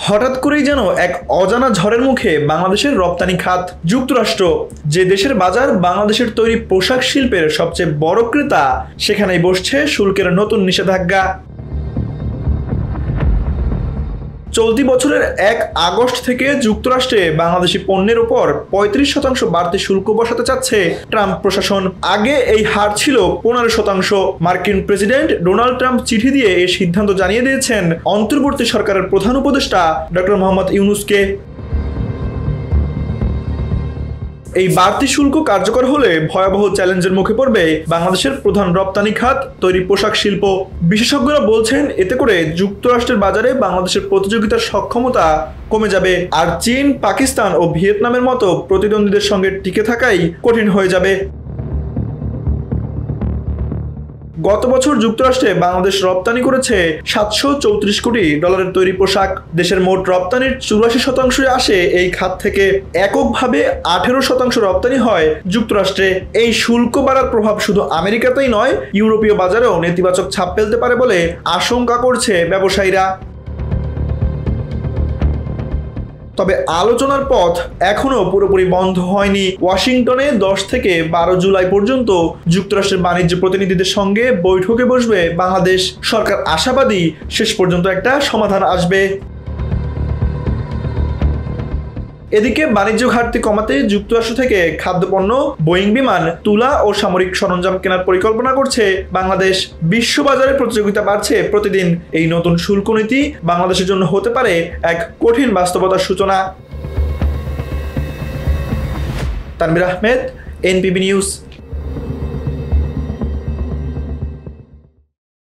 হঠাৎ করেই যেন এক অজানা ঝড়ের মুখে বাংলাদেশের রপ্তানি খাত। যুক্তরাষ্ট্র, যে দেশের বাজার বাংলাদেশের তৈরি পোশাক শিল্পের সবচেয়ে বড় ক্রেতা, সেখানেই বসছে শুল্কের নতুন নিষেধাজ্ঞা। চলতি বছরের 1 আগস্ট থেকে যুক্তরাষ্ট্রে বাংলাদেশি পণ্যের উপর 35% বাড়তি শুল্ক বসাতে চাচ্ছে ট্রাম্প প্রশাসন। আগে এই হার ছিল 15%। মার্কিন প্রেসিডেন্ট ডোনাল্ড ট্রাম্প চিঠি দিয়ে এই সিদ্ধান্ত জানিয়ে দিয়েছেন অন্তর্বর্তী সরকারের প্রধান উপদেষ্টা ডক্টর মোহাম্মদ ইউনূসকে। এই বাড়তি শুল্ক কার্যকর হলে ভয়াবহ চ্যালেঞ্জের মুখে পড়বে বাংলাদেশের প্রধান রপ্তানি খাত, তৈরি পোশাক শিল্প। বিশেষজ্ঞরা বলছেন, এতে করে যুক্তরাষ্ট্রের বাজারে বাংলাদেশের প্রতিযোগিতার সক্ষমতা কমে যাবে, আর চীন, পাকিস্তান ও ভিয়েতনামের মতো প্রতিদ্বন্দ্বীদের সঙ্গে টিকে থাকাই কঠিন হয়ে যাবে। গত বছর যুক্তরাষ্ট্রে বাংলাদেশ রপ্তানি করেছে $734 কোটি তৈরি পোশাক। দেশের মোট রপ্তানির 84% আসে এই খাত থেকে। এককভাবে 18% রপ্তানি হয় যুক্তরাষ্ট্রে। এই শুল্ক বাড়ার প্রভাব শুধু আমেরিকাতেই নয়, ইউরোপীয় বাজারেও নেতিবাচক ছাপ ফেলতে পারে বলে আশঙ্কা করছে ব্যবসায়ীরা। তবে আলোচনার পথ এখনো পুরোপুরি বন্ধ হয়নি। ওয়াশিংটনে 10 থেকে 12 জুলাই পর্যন্ত যুক্তরাষ্ট্রের বাণিজ্য প্রতিনিধিদের সঙ্গে বৈঠকে বসবে বাংলাদেশ। সরকার আশাবাদী শেষ পর্যন্ত একটা সমাধান আসবে। এদিকে বাণিজ্য ঘাটতি কমাতে যুক্তরাষ্ট্র থেকে খাদ্যপণ্য, বোয়িং বিমান, তুলা ও সামরিক সরঞ্জাম কেনার পরিকল্পনা করছে বাংলাদেশ। বিশ্ববাজারে প্রতিযোগিতা বাড়ছে প্রতিদিন। এই নতুন শুল্ক নীতি বাংলাদেশের জন্য হতে পারে এক কঠিন বাস্তবতার সূচনা। তানভীর আহমেদ, এনপিবি নিউজ।